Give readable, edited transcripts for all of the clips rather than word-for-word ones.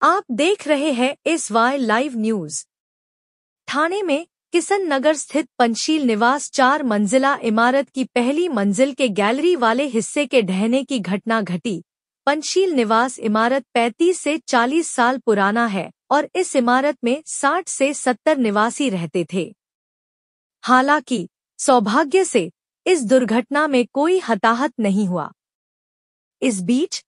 आप देख रहे हैं SY लाइव न्यूज। ठाणे में किशन नगर स्थित पंचशील निवास 4 मंजिला इमारत की पहली मंजिल के गैलरी वाले हिस्से के ढहने की घटना घटी। पंचशील निवास इमारत 35 से 40 साल पुराना है और इस इमारत में 60 से 70 निवासी रहते थे। हालांकि सौभाग्य से इस दुर्घटना में कोई हताहत नहीं हुआ। इस बीच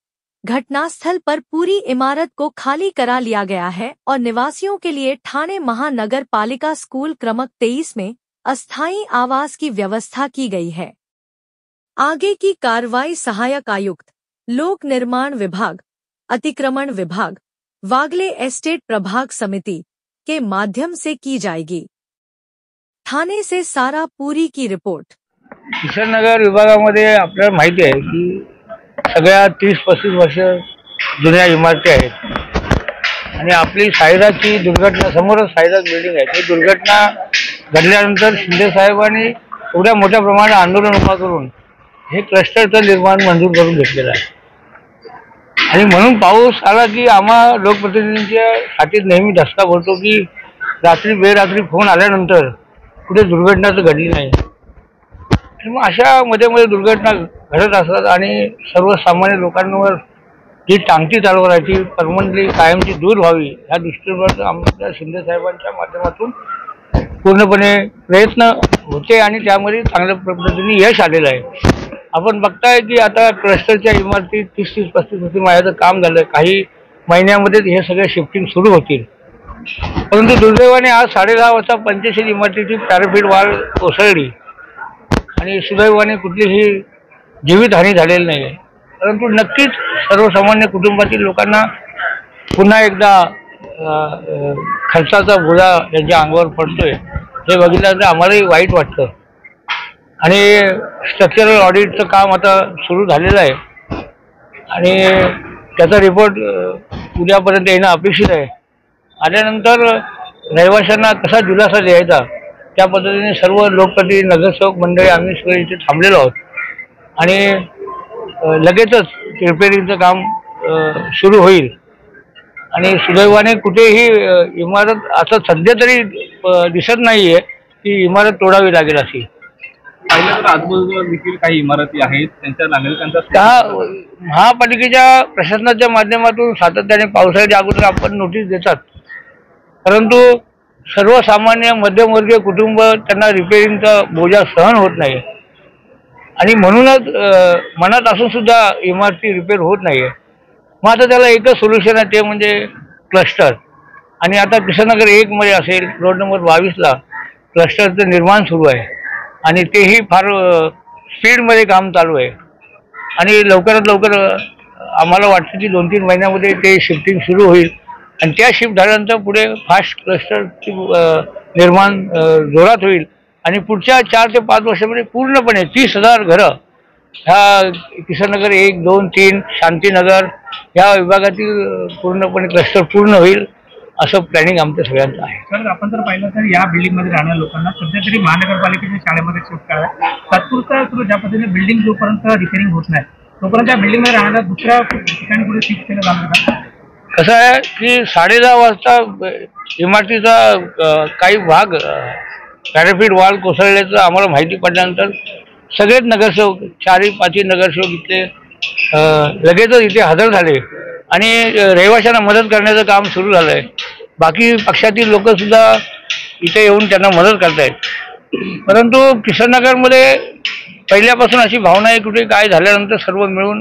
घटनास्थल पर पूरी इमारत को खाली करा लिया गया है और निवासियों के लिए ठाणे महानगर पालिका स्कूल क्रमांक 23 में अस्थायी आवास की व्यवस्था की गई है। आगे की कार्रवाई सहायक आयुक्त, लोक निर्माण विभाग, अतिक्रमण विभाग, वागले एस्टेट प्रभाग समिति के माध्यम से की जाएगी। ठाणे से सारा पुरी की रिपोर्ट। किशन नगर विभागामध्ये आपल्याला माहिती आहे की सगळ्या 30-35 वर्ष जुन्या इमारती आहेत आणि आपली साईराची दुर्घटना, समोरच साईराज बिल्डिंग आहे, ती दुर्घटना घडल्यानंतर शिंदे साहेबांनी एवढ्या मोठ्या प्रमाणात आंदोलन उभा करून हे क्लस्टरचं निर्माण मंजूर करून घेतलेलं आहे। आणि म्हणून पाऊस आला की आम्हा लोकप्रतिनिधींच्या हातीत नेहमी धसका पडतो की रात्री बेरात्री फोन आल्यानंतर कुठे दुर्घटना तर घडली नाही। मग अशा मध्ये दुर्घटना घडत असतात आणि सर्वसामान्य लोकांवर जी टांगती तलवार आहे ती परमनंटली कायमची दूर व्हावी ह्या दृष्टीवर आमच्या शिंदे साहेबांच्या माध्यमातून पूर्णपणे प्रयत्न होते आणि त्यामध्ये चांगल्या पद्धतीने यश आलेलं आहे। आपण बघताय की आता क्लस्टरच्या इमारती 30-35 महिन्याचं काम झालं, काही महिन्यामध्ये हे सगळे शिफ्टिंग सुरू होतील। परंतु दुर्दैवाने आज 10:30 वाजता पंचशील इमारतीची पॅराफिट वॉल कोसळली आणि सुदैवाने कुठलीही जीवितहानी झालेली नाही आहे। परंतु नक्कीच सर्वसामान्य कुटुंबातील लोकांना पुन्हा एकदा खर्चाचा बोजा त्यांच्या अंगावर पडतोय हे बघितल्यानंतर आम्हालाही वाईट वाटतं। आणि स्ट्रक्चरल ऑडिटचं काम आता सुरू झालेलं आहे आणि त्याचा रिपोर्ट उद्यापर्यंत येणं अपेक्षित आहे। आल्यानंतर रहिवाशांना कसा दिलासा द्यायचा त्या पद्धतीने सर्व लोकप्रतिनिधी, नगरसेवक मंडळी आम्ही सगळे इथे थांबलेलो आहोत आणि लगेचच रिपेअरिंगचं काम सुरू होईल। आणि सुदैवाने कुठेही इमारत आता सध्या तरी दिसत नाहीये की इमारत तोडावी लागेल अशी। आजूबाजूला देखील काही इमारती आहेत, त्यांच्या नागरिकांचा त्या महापालिकेच्या प्रशासनाच्या माध्यमातून सातत्याने पावसाळ्याच्या अगोदर आपण नोटीस देतात, परंतु सर्वसामान्य मध्यमवर्गीय कुटुंब त्यांना रिपेअरिंगचा बोजा सहन होत नाही आणि म्हणूनच मनात असून सुद्धा इमारती रिपेअर होत नाहीये। मग आता त्याला एकच सोल्युशन आहे, ते म्हणजे क्लस्टर। आणि आता किशननगर 1 मध्ये असेल, रोड नंबर 22ला क्लस्टरचं निर्माण सुरू आहे आणि तेही फार स्पीडमध्ये काम चालू आहे आणि लवकरात लवकर आम्हाला वाटतं की 2-3 महिन्यामध्ये ते शिफ्टिंग सुरू होईल आणि त्या शिफ्ट झाल्यानंतर पुढे फास्ट क्लस्टरची निर्माण जोरात होईल आणि पुढच्या 4 ते 5 वर्षामध्ये पूर्णपणे 30,000 घरं ह्या किशननगर 1, 2, 3, शांतीनगर ह्या विभागातील पूर्णपणे क्लस्टर पूर्ण होईल असं प्लॅनिंग आमच्या सगळ्यांचं आहे। सर, आपण जर पाहिलं तर या बिल्डिंगमध्ये राहणाऱ्या लोकांना सध्या तरी महानगरपालिकेच्या शाळेमध्ये शिफ्ट करा, तात्पुरता ज्या पद्धतीने बिल्डिंग जोपर्यंत रिपेअरिंग होत नाही तोपर्यंत त्या बिल्डिंगमध्ये राहणाऱ्या दुसऱ्या ठिकाणी कुठे शिफ्ट केलं जाणार का? कसं आहे की 10:30 वाजता इमारतीचा काही भाग पॅराफिट वॉल कोसळल्याचं आम्हाला माहिती पडल्यानंतर सगळेच नगरसेवक, 4-5 नगरसेवक इथले लगेचच इथे हजर झाले आणि रहिवाशांना मदत करण्याचं काम सुरू झालं आहे। बाकी पक्षातील लोक सुद्धा इथे येऊन त्यांना मदत करतायत। परंतु किशननगरमध्ये पहिल्यापासून अशी भावना आहे कुठे काय झाल्यानंतर सर्व मिळून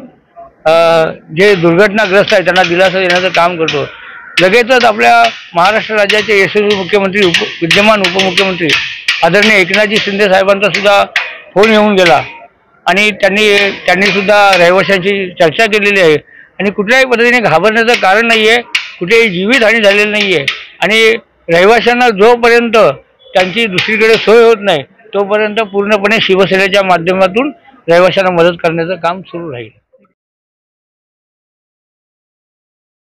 जे दुर्घटनाग्रस्त आहे त्यांना दिलासा देण्याचं काम करतो। लगेचच आपल्या महाराष्ट्र राज्याचे यशस्वी मुख्यमंत्री, विद्यमान उपमुख्यमंत्री आदरणीय एकनाथजी शिंदे साहेबांचा सुद्धा फोन येऊन गेला आणि त्यांनी सुद्धा रहिवाशांची चर्चा केलेली आहे आणि कुठल्याही पद्धतीने घाबरण्याचं कारण नाही आहे, कुठेही जीवितहानी झालेली नाही आहे आणि रहिवाशांना जोपर्यंत त्यांची दुसरीकडे सोय होत नाही तोपर्यंत पूर्णपणे शिवसेनेच्या माध्यमातून रहिवाशांना मदत करण्याचं काम सुरू राहील।